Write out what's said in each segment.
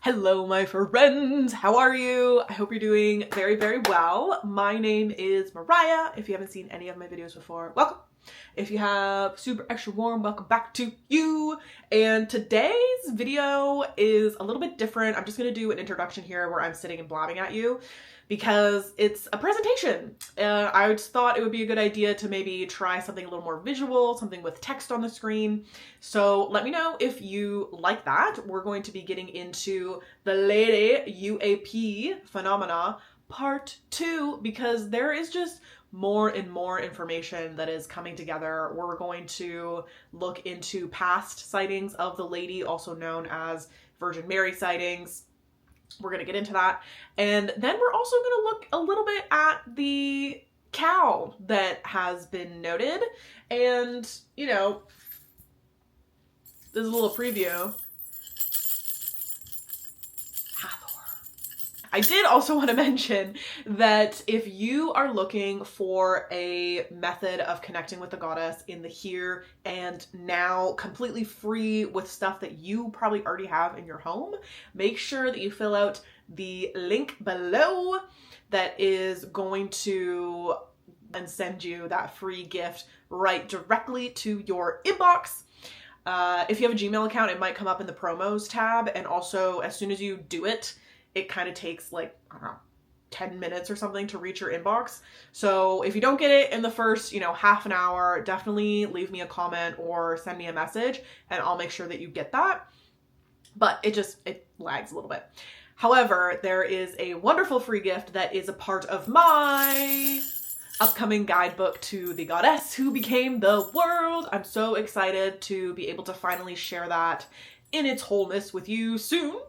Hello, my friends. How are you? I hope you're doing very, very well. My name is Mariah. If you haven't seen any of my videos before, welcome. If you have, super extra warm, welcome back to you. And today's video is a little bit different. I'm just going to do an introduction here where I'm sitting and blabbing at you because it's a presentation. I just thought it would be a good idea to maybe try something a little more visual, something with text on the screen. So let me know if you like that. We're going to be getting into the lady UAP phenomena part 2 because there is just more and more information that is coming together. We're going to look into past sightings of the lady, also known as Virgin Mary sightings. We're going to get into that. And then we're also going to look a little bit at the cow that has been noted. And, you know, this is a little preview. I did also want to mention that if you are looking for a method of connecting with the goddess in the here and now, completely free with stuff that you probably already have in your home, make sure that you fill out the link below that is going to and send you that free gift right directly to your inbox. If you have a Gmail account, it might come up in the promos tab, and also as soon as you do it, it kind of takes like, I don't know, 10 minutes or something to reach your inbox. So if you don't get it in the first, half an hour, definitely leave me a comment or send me a message and I'll make sure that you get that. But it lags a little bit. However, there is a wonderful free gift that is a part of my upcoming guidebook to the goddess who became the world. I'm so excited to be able to finally share that in its wholeness with you soon,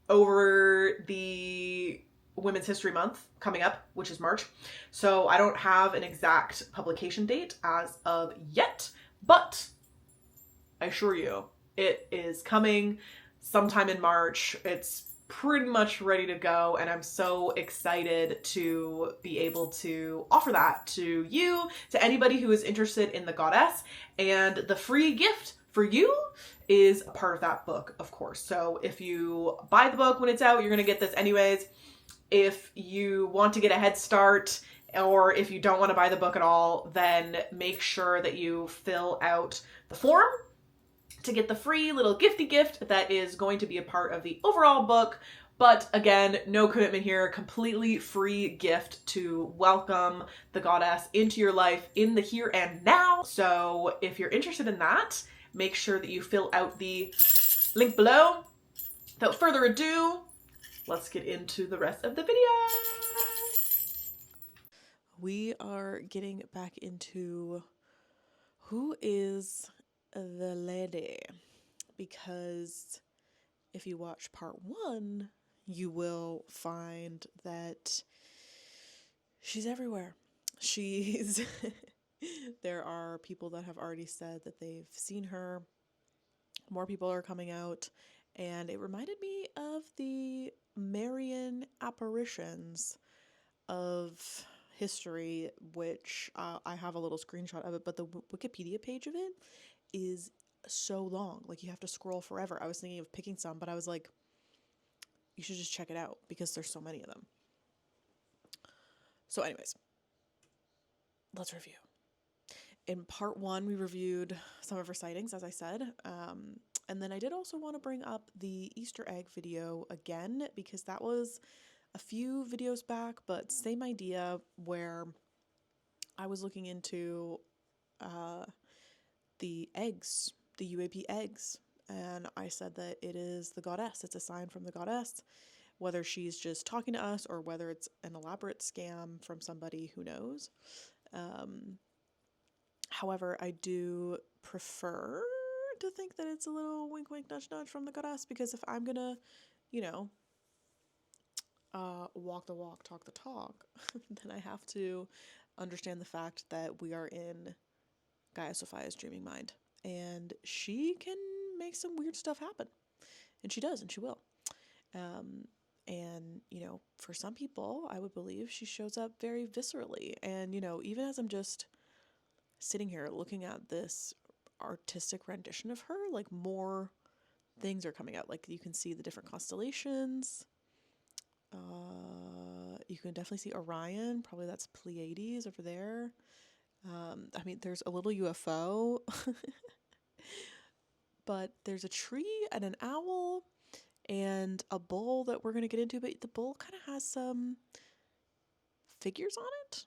over the Women's History Month coming up, which is March. So I don't have an exact publication date as of yet, but I assure you it is coming sometime in March. It's pretty much ready to go, and I'm so excited to be able to offer that to you, to anybody who is interested in the goddess. And the free gift for you is a part of that book, of course. So if you buy the book when it's out, you're going to get this anyways. If you want to get a head start, or if you don't want to buy the book at all, then make sure that you fill out the form to get the free little gifty gift that is going to be a part of the overall book. But again, no commitment here, completely free gift to welcome the goddess into your life in the here and now. So if you're interested in that, make sure that you fill out the link below. Without further ado, let's get into the rest of the video. We are getting back into who is the lady, because if you watch part 1, you will find that she's everywhere. She's there are people that have already said that they've seen her. More people are coming out, and it reminded me of the Marian Apparitions of history, which I have a little screenshot of it, but the Wikipedia page of it is so long. Like, you have to scroll forever. I was thinking of picking some, but I was like, you should just check it out because there's so many of them. So anyways, let's review. In part 1, we reviewed some of her sightings, as I said. And then I did also want to bring up the Easter egg video again, because that was a few videos back, but same idea, where I was looking into the eggs, the UAP eggs. And I said that it is the goddess. It's a sign from the goddess. Whether she's just talking to us or whether it's an elaborate scam from somebody, who knows. However, I do prefer to think that it's a little wink, wink, nudge, nudge from the goddess, because if I'm gonna, walk the walk, talk the talk, then I have to understand the fact that we are in Gaia Sophia's dreaming mind, and she can make some weird stuff happen, and she does, and she will. And, for some people, I would believe she shows up very viscerally, and, even as I'm just sitting here looking at this artistic rendition of her, like, more things are coming out. Like you can see the different constellations. You can definitely see Orion. Probably that's Pleiades over there. I mean, there's a little UFO, but there's a tree and an owl and a bull that we're going to get into. But the bull kind of has some figures on it.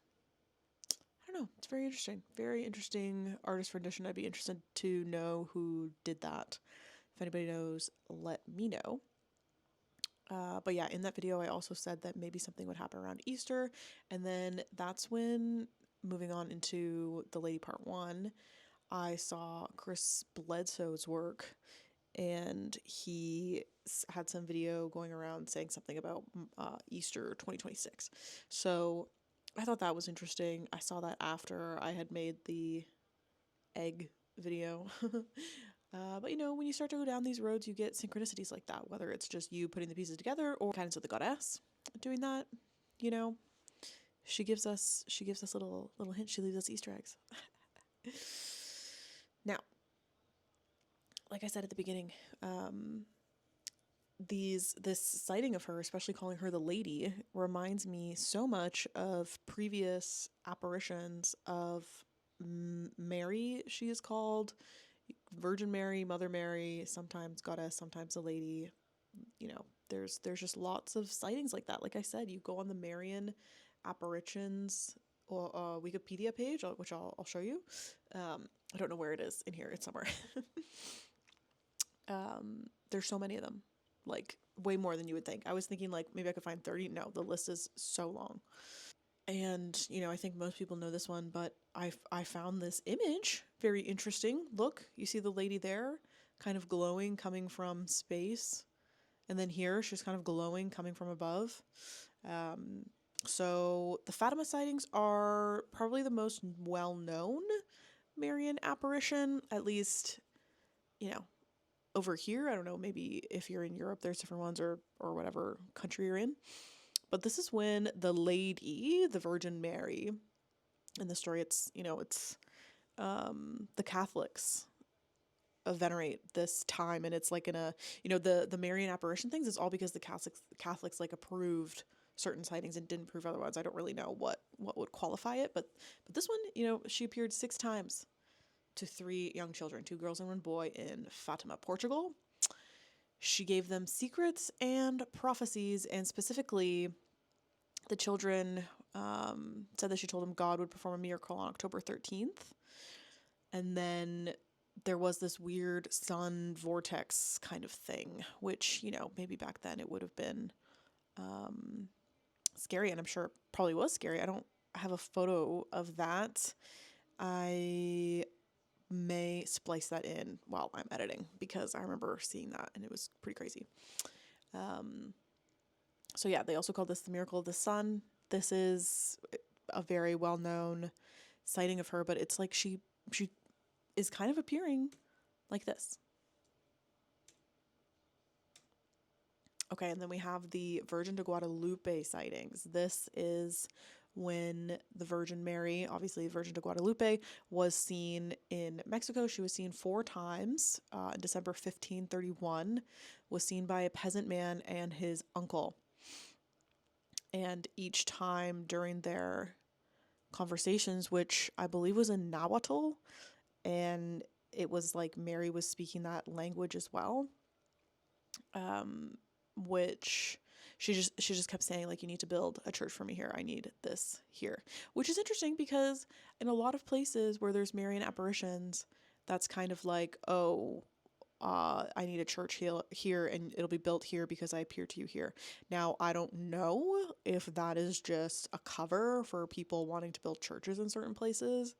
I don't know. It's very interesting. Very interesting artist rendition. I'd be interested to know who did that. If anybody knows, let me know. But yeah, in that video, I also said that maybe something would happen around Easter. And then that's when, moving on into the Lady Part 1, I saw Chris Bledsoe's work, and he had some video going around saying something about Easter 2026. So I thought that was interesting. I saw that after I had made the egg video. But you know, when you start to go down these roads, you get synchronicities like that, whether it's just you putting the pieces together or kind of the goddess doing that. You know, she gives us little hints. She leaves us Easter eggs. Now, like I said at the beginning, this sighting of her, especially calling her the lady, reminds me so much of previous apparitions of Mary. She is called Virgin Mary, Mother Mary, sometimes goddess, sometimes a lady. You know, there's just lots of sightings like that. Like I said, you go on the Marian Apparitions or Wikipedia page, which I'll show you. I don't know where it is in here. It's somewhere. There's so many of them, like way more than you would think. I was thinking like maybe I could find 30. No, the list is so long. And, you know, I think most people know this one, but I found this image very interesting. Look, you see the lady there kind of glowing coming from space. And then here she's kind of glowing coming from above. So the Fatima sightings are probably the most well known Marian apparition, at least, you know, over here. I don't know, maybe if you're in Europe, there's different ones or whatever country you're in. But this is when the lady, the Virgin Mary, in the story, it's, you know, it's the Catholics venerate this time, and it's like in a, you know, the Marian apparition things is all because the Catholics like approved certain sightings and didn't prove other ones. I don't really know what would qualify it, but this one, you know, she appeared 6 times to 3 young children, 2 girls and 1 boy in Fatima, Portugal. She gave them secrets and prophecies, and specifically the children said that she told them God would perform a miracle on October 13th. And then there was this weird sun vortex kind of thing, which, you know, maybe back then it would have been scary, and I'm sure it probably was scary. I don't have a photo of that. I may splice that in while I'm editing because I remember seeing that and it was pretty crazy. So yeah, they also call this the miracle of the sun. This is a very well-known sighting of her, but it's like she is kind of appearing like this. Okay, and then we have the Virgin de Guadalupe sightings. This is when the Virgin Mary, obviously Virgin de Guadalupe, was seen in Mexico. She was seen 4 times. In December 1531, was seen by a peasant man and his uncle. And each time during their conversations, which I believe was in Nahuatl, and it was like Mary was speaking that language as well, which she just kept saying, like, you need to build a church for me here. I need this here, which is interesting because in a lot of places where there's Marian apparitions, that's kind of like, oh, I need a church here and it'll be built here because I appear to you here. Now, I don't know if that is just a cover for people wanting to build churches in certain places.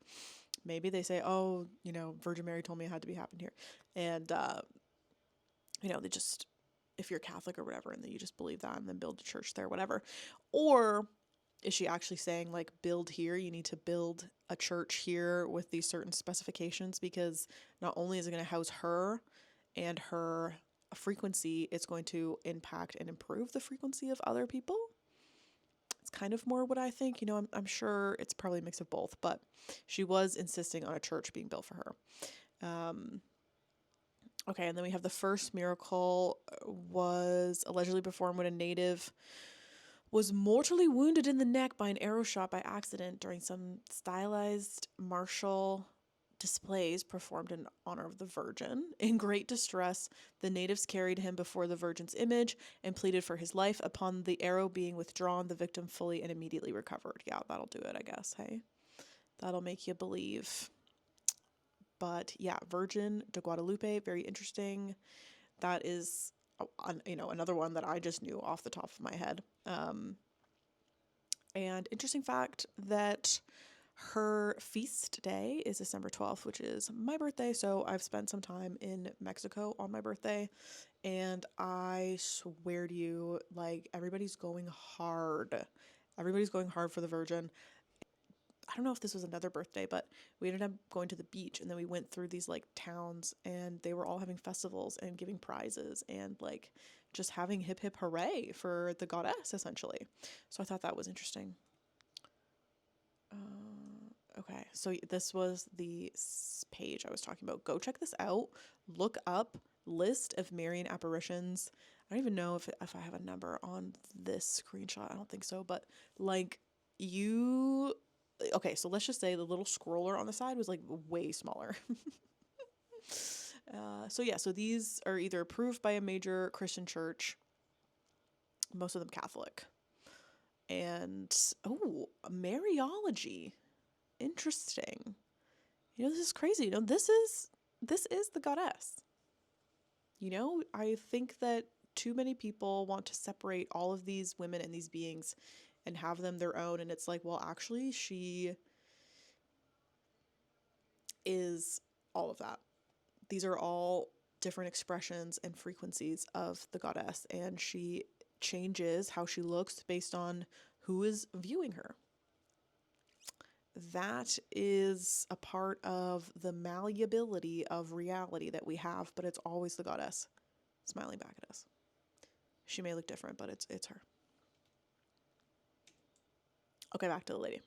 Maybe they say, oh, you know, Virgin Mary told me it had to be happened here. And, you know, they just, if you're Catholic or whatever, and then you just believe that and then build a church there, whatever. Or is she actually saying, like, build here, you need to build a church here with these certain specifications, because not only is it going to house her and her frequency, it's going to impact and improve the frequency of other people. It's kind of more what I think. You know, I'm sure it's probably a mix of both, but she was insisting on a church being built for her. Okay, and then we have the first miracle was allegedly performed when a native was mortally wounded in the neck by an arrow shot by accident during some stylized martial displays performed in honor of the Virgin. In great distress, the natives carried him before the Virgin's image and pleaded for his life. Upon the arrow being withdrawn, the victim fully and immediately recovered. Yeah, that'll do it, I guess. Hey, that'll make you believe. But yeah, Virgin de Guadalupe, very interesting. That is, another one that I just knew off the top of my head. And interesting fact that her feast day is December 12th, which is my birthday. So I've spent some time in Mexico on my birthday. And I swear to you, like, everybody's going hard. Everybody's going hard for the Virgin. I don't know if this was another birthday, but we ended up going to the beach and then we went through these like towns and they were all having festivals and giving prizes and like just having hip hip hooray for the goddess essentially. So I thought that was interesting. Okay, so this was the page I was talking about. Go check this out. Look up list of Marian apparitions. I don't even know if I have a number on this screenshot. I don't think so, but like you okay, so let's just say the little scroller on the side was like way smaller. So these are either approved by a major Christian church, most of them Catholic. And Mariology. Interesting. This is crazy. This is the goddess. I think that too many people want to separate all of these women and these beings and have them their own, and it's like, well, actually she is all of that. These are all different expressions and frequencies of the goddess, and she changes how she looks based on who is viewing her. That is a part of the malleability of reality that we have, but it's always the goddess smiling back at us. She may look different, but it's her. Okay, back to the lady.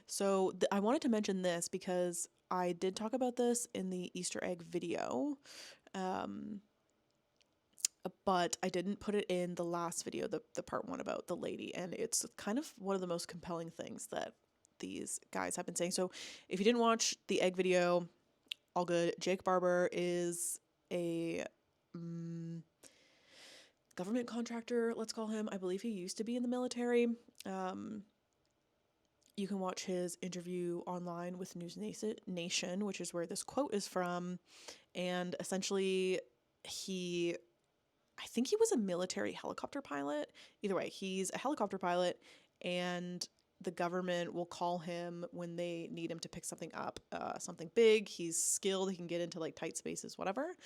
So I wanted to mention this because I did talk about this in the Easter egg video, but I didn't put it in the last video, the part 1 about the lady, and it's kind of one of the most compelling things that these guys have been saying. So if you didn't watch the egg video, all good. Jake Barber is a government contractor, let's call him. I believe he used to be in the military. You can watch his interview online with News Nation, which is where this quote is from. And essentially, I think he was a military helicopter pilot. Either way, he's a helicopter pilot, and the government will call him when they need him to pick something up, something big. He's skilled. He can get into like tight spaces, whatever.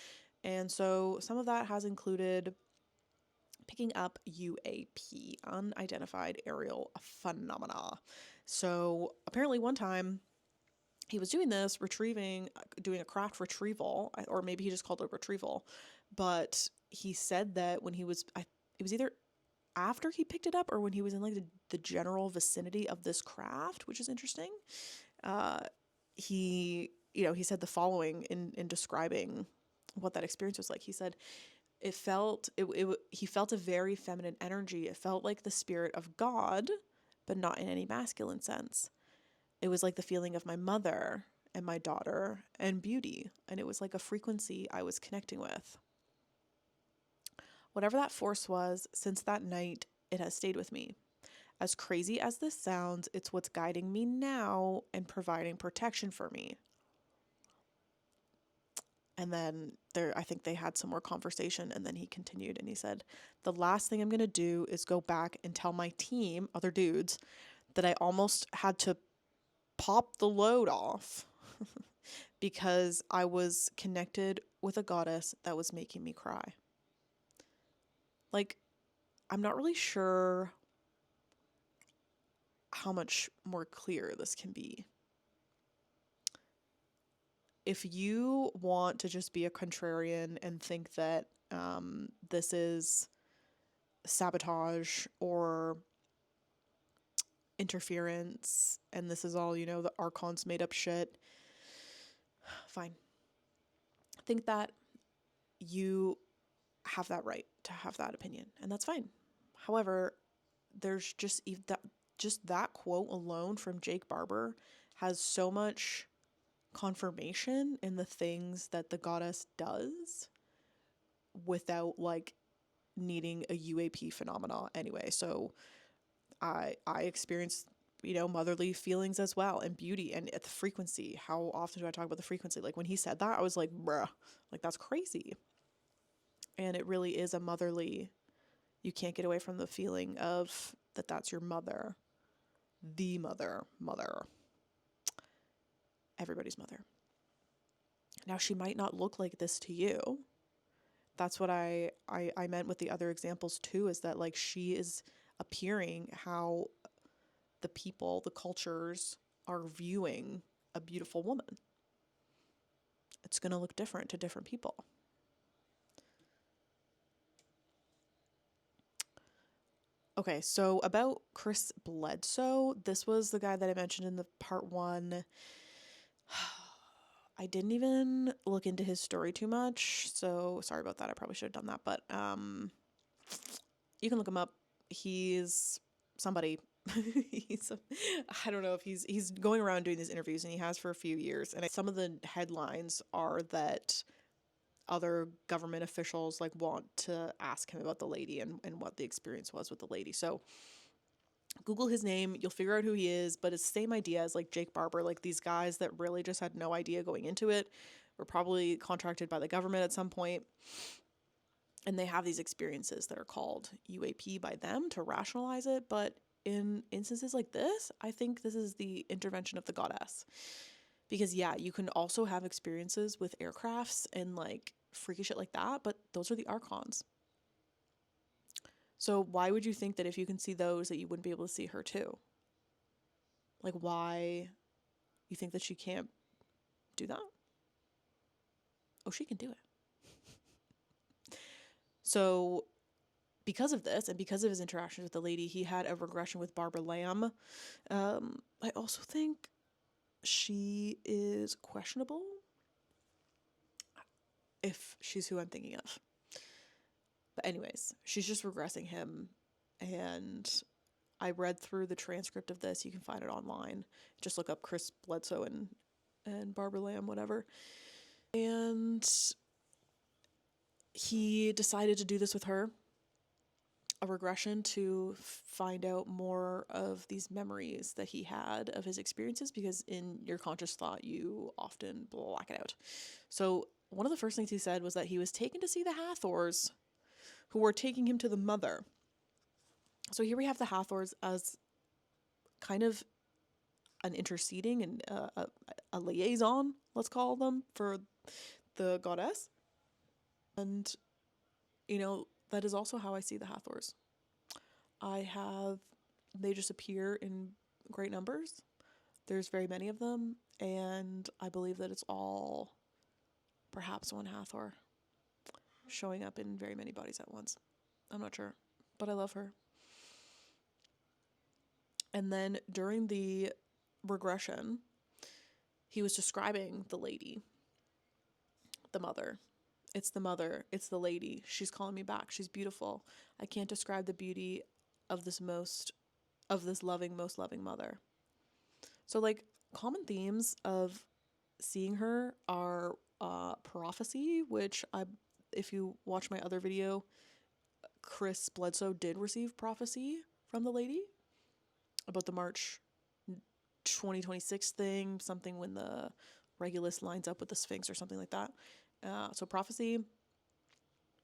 And so some of that has included picking up UAP, unidentified aerial phenomena. So apparently one time he was doing this, doing a craft retrieval, or maybe he just called it retrieval. But he said that when it was either after he picked it up or when he was in like the general vicinity of this craft, which is interesting. He said the following in describing what that experience was like. He said, he felt a very feminine energy. It felt like the spirit of God, but not in any masculine sense. It was like the feeling of my mother and my daughter and beauty. And it was like a frequency I was connecting with. Whatever that force was, since that night, it has stayed with me. As crazy as this sounds, it's what's guiding me now and providing protection for me. And then I think they had some more conversation, and then he continued and he said, the last thing I'm going to do is go back and tell my team, other dudes, that I almost had to pop the load off because I was connected with a goddess that was making me cry. Like, I'm not really sure how much more clear this can be. If you want to just be a contrarian and think that this is sabotage or interference and this is all, the Archon's made up shit, fine. think that you have that right to have that opinion, and that's fine. However, there's just that quote alone from Jake Barber has so much confirmation in the things that the goddess does without like needing a UAP phenomena anyway. So I experience, motherly feelings as well, and beauty, and at the frequency. How often do I talk about the frequency? Like when he said that, I was like, bruh, like that's crazy. And it really is a motherly, you can't get away from the feeling of that's your mother, the mother, everybody's mother. Now, she might not look like this to you. That's what I meant with the other examples too, is that like she is appearing how the people, the cultures are viewing a beautiful woman. It's going to look different to different people. Okay, so about Chris Bledsoe, this was the guy that I mentioned in the part 1. I didn't even look into his story too much, so sorry about that. I probably should have done that, but you can look him up. He's somebody. I don't know if he's going around doing these interviews, and he has for a few years. And some of the headlines are that other government officials like want to ask him about the lady and what the experience was with the lady. So Google his name, you'll figure out who he is, but it's the same idea as like Jake Barber, like these guys that really just had no idea going into it, were probably contracted by the government at some point, and they have these experiences that are called UAP by them to rationalize it. But in instances like this, I think this is the intervention of the goddess. Because yeah, you can also have experiences with aircrafts and like freaky shit like that, but those are the archons. So why would you think that if you can see those that you wouldn't be able to see her too? Like why you think that she can't do that? Oh, she can do it. So because of this and because of his interactions with the lady, he had a regression with Barbara Lamb. I also think she is questionable if she's who I'm thinking of. But anyways, she's just regressing him, and I read through the transcript of this. You can find it online. Just look up Chris Bledsoe and Barbara Lamb, whatever. And he decided to do this with her, a regression to find out more of these memories that he had of his experiences, because in your conscious thought, you often black it out. So one of the first things he said was that he was taken to see the Hathors, who were taking him to the mother. So here we have the Hathors as kind of an interceding and a liaison, let's call them, for the goddess. And, that is also how I see the Hathors. They just appear in great numbers. There's very many of them, and I believe that it's all perhaps one Hathor showing up in very many bodies at once. I'm not sure, but I love her. And then during the regression, he was describing the lady, the mother. It's the mother. It's the lady. She's calling me back. She's beautiful. I can't describe the beauty of this most loving mother. So like common themes of seeing her are prophecy, which if you watch my other video, Chris Bledsoe did receive prophecy from the lady about the March 2026 thing, something when the Regulus lines up with the Sphinx or something like that. So prophecy.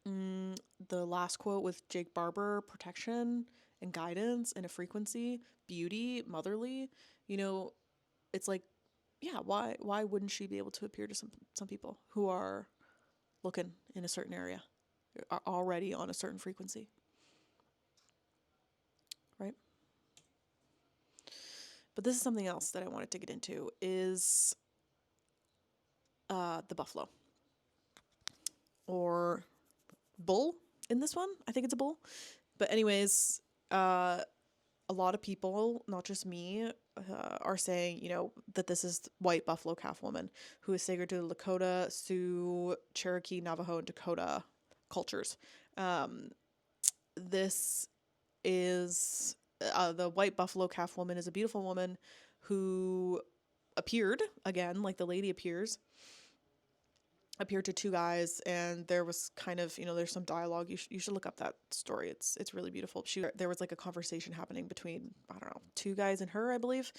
The last quote with Jake Barber, protection and guidance and a frequency, beauty, motherly. It's like, yeah, why wouldn't she be able to appear to some people who are looking in a certain area, are already on a certain frequency, right? But this is something else that I wanted to get into is the buffalo or bull in this one. I think it's a bull. But anyways, a lot of people, not just me, are saying, that this is white buffalo calf woman who is sacred to the Lakota, Sioux, Cherokee, Navajo, and Dakota cultures. This is the white buffalo calf woman is a beautiful woman who appeared again, like the lady appeared to two guys, and there was kind of, there's some dialogue. You should look up that story. It's really beautiful. There was like a conversation happening between, I don't know, two guys and her, I believe.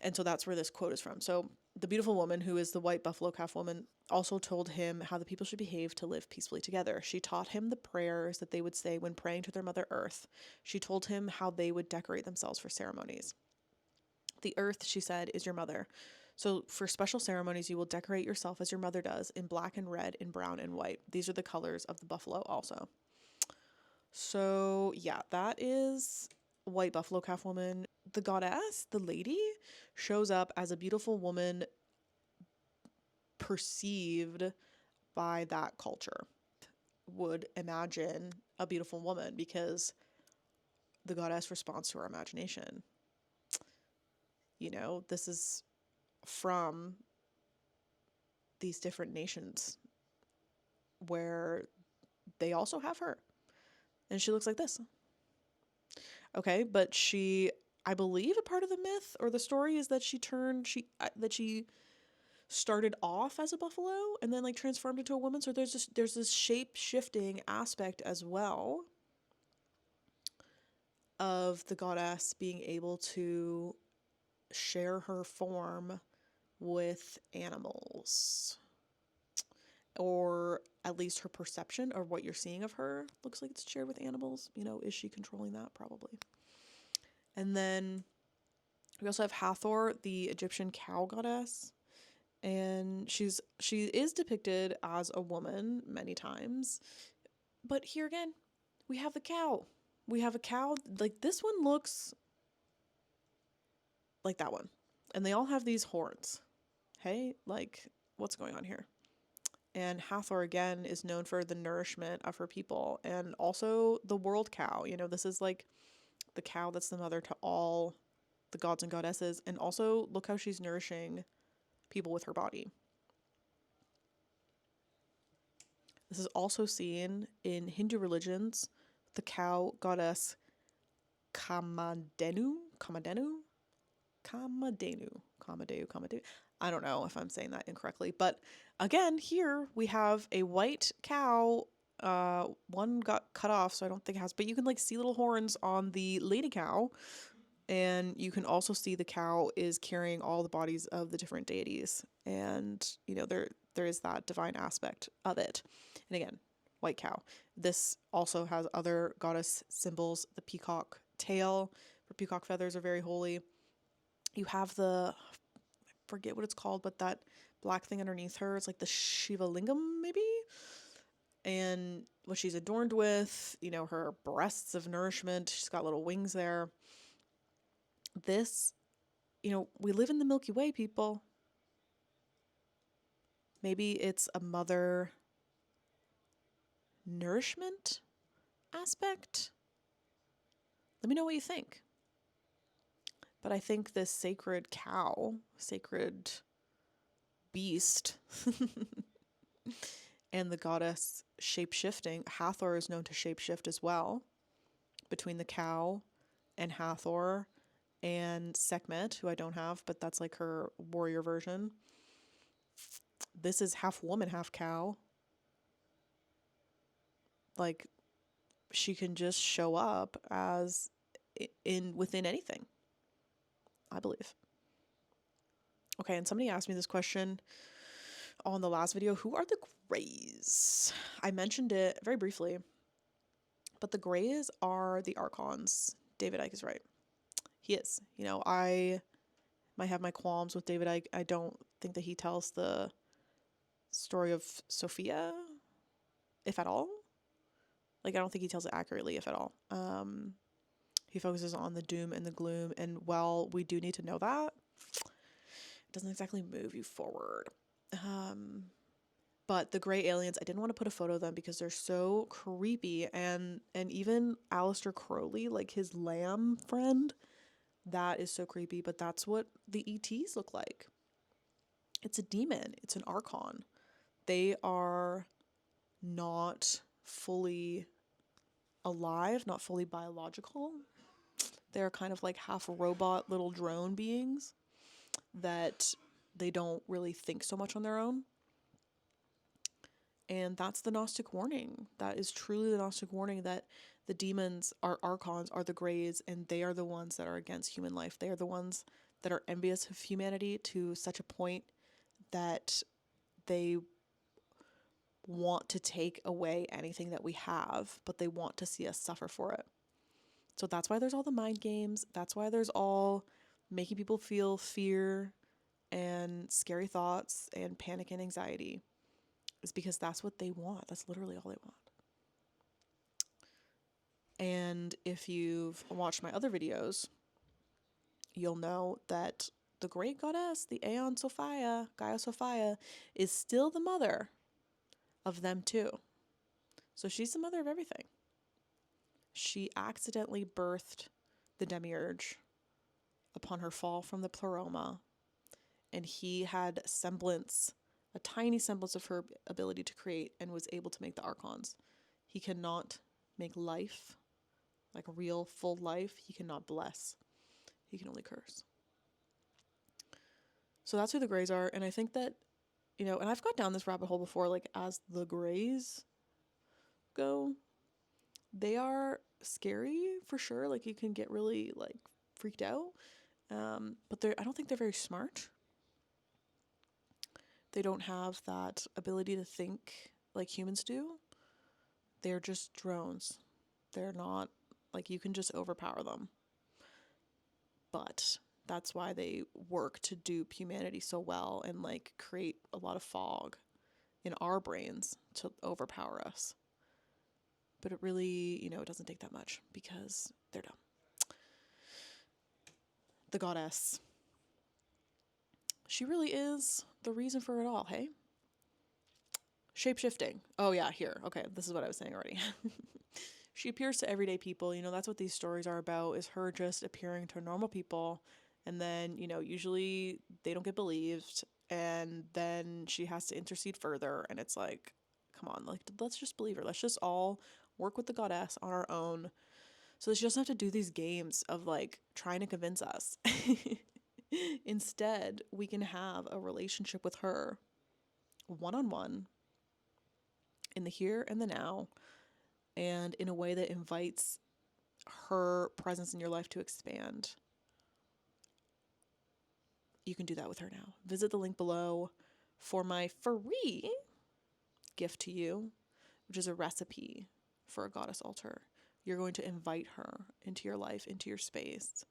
And so that's where this quote is from. So the beautiful woman, who is the white buffalo calf woman, also told him how the people should behave to live peacefully together. She taught him the prayers that they would say when praying to their Mother Earth. She told him how they would decorate themselves for ceremonies. The earth, she said, is your mother. So for special ceremonies, you will decorate yourself as your mother does, in black and red, in brown and white. These are the colors of the buffalo also. So yeah, that is white buffalo calf woman. The goddess, the lady, shows up as a beautiful woman perceived by that culture. Would imagine a beautiful woman because the goddess responds to our imagination. This is from these different nations where they also have her. And she looks like this. Okay, but I believe a part of the myth or the story is that she started off as a buffalo and then like transformed into a woman. So there's this shape shifting aspect as well of the goddess being able to share her form with animals, or at least her perception or what you're seeing of her looks like it's shared with animals. Is she controlling that? Probably. And then we also have Hathor, the Egyptian cow goddess, and she is depicted as a woman many times, but here again we have the cow. We have a cow, like this one looks like that one, and they all have these horns. Hey, like, what's going on here? And Hathor, again, is known for the nourishment of her people, and also the world cow. This is like the cow that's the mother to all the gods and goddesses. And also, look how she's nourishing people with her body. This is also seen in Hindu religions. The cow goddess Kamadenu. I don't know if I'm saying that incorrectly, but again, here we have a white cow. One got cut off, so I don't think it has, but you can like see little horns on the lady cow, and you can also see the cow is carrying all the bodies of the different deities, and there is that divine aspect of it. And again, white cow. This also has other goddess symbols. The peacock tail, for peacock feathers are very holy. You have I forget what it's called, but that black thing underneath her, it's like the Shiva Lingam, maybe? And what she's adorned with, her breasts of nourishment, she's got little wings there. This, we live in the Milky Way, people. Maybe it's a mother nourishment aspect. Let me know what you think. But I think this sacred cow, sacred beast, and the goddess shape-shifting, Hathor is known to shape-shift as well, between the cow and Hathor and Sekhmet, who I don't have, but that's like her warrior version. This is half woman, half cow. Like, she can just show up as within anything, I believe. Okay, and somebody asked me this question on the last video. Who are the Greys? I mentioned it very briefly, but the Greys are the Archons. David Icke is right. He is. I might have my qualms with David Icke. I don't think that he tells the story of Sophia, if at all. Like, I don't think he tells it accurately, if at all. He focuses on the doom and the gloom, and while we do need to know that, it doesn't exactly move you forward. But the gray aliens, I didn't want to put a photo of them because they're so creepy, and even Aleister Crowley, like his lamb friend, That is so creepy, but that's what the ETs look like. It's a demon, it's an archon. They are not fully alive, not fully biological. They're kind of like half robot little drone beings that they don't really think so much on their own. And that's the Gnostic warning. That is truly the Gnostic warning, that the demons are archons, are the greys, and they are the ones that are against human life. They are the ones that are envious of humanity to such a point that they want to take away anything that we have, but they want to see us suffer for it. So that's why there's all the mind games. That's why there's all making people feel fear and scary thoughts and panic and anxiety, is because that's what they want. That's literally all they want. And if you've watched my other videos, you'll know that the great goddess, the Aeon Sophia, Gaia Sophia, is still the mother of them too. So she's the mother of everything. She accidentally birthed the demiurge upon her fall from the pleroma, and he had semblance, a tiny semblance of her ability to create, and was able to make the archons. He cannot make life, like a real full life. He cannot bless. He can only curse. So that's who the Greys are, and I think that, you know, and I've got down this rabbit hole before, like, as the Greys go, they are scary for sure. Like, you can get really, like, freaked out. But I don't think they're very smart. They don't have that ability to think like humans do. They're just drones. They're not, like, you can just overpower them. But that's why they work to dupe humanity so well and, like, create a lot of fog in our brains to overpower us. But it really, you know, it doesn't take that much because they're dumb. The goddess. She really is the reason for it all, hey? Shape-shifting. Oh, yeah, here. Okay, this is what I was saying already. She appears to everyday people. You know, that's what these stories are about, is her just appearing to normal people. And then, you know, usually they don't get believed. And then she has to intercede further. And it's like, come on, like, let's just believe her. Let's just all work with the goddess on our own. So she doesn't have to do these games of, like, trying to convince us. Instead, we can have a relationship with her one-on-one in the here and the now, and in a way that invites her presence in your life to expand. You can do that with her now. Visit the link below for my free gift to you, which is a recipe for a goddess altar. You're going to invite her into your life, into your space,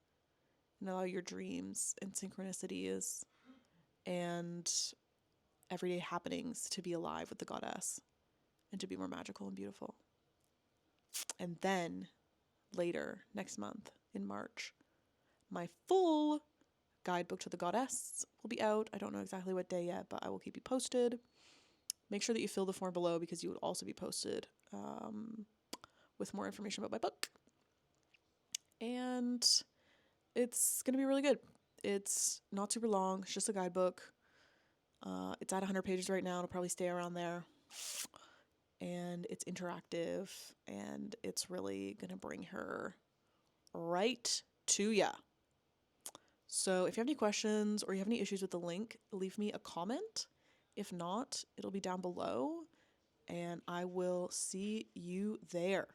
and allow your dreams and synchronicities and everyday happenings to be alive with the goddess and to be more magical and beautiful. And then later, next month in March, my full guidebook to the goddess will be out. I don't know exactly what day yet, but I will keep you posted. Make sure that you fill the form below because you will also be posted with more information about my book. And it's going to be really good. It's not super long. It's just a guidebook. It's at 100 pages right now. It'll probably stay around there. And it's interactive. And it's really going to bring her right to ya. So if you have any questions or you have any issues with the link, leave me a comment. If not, it'll be down below. And I will see you there.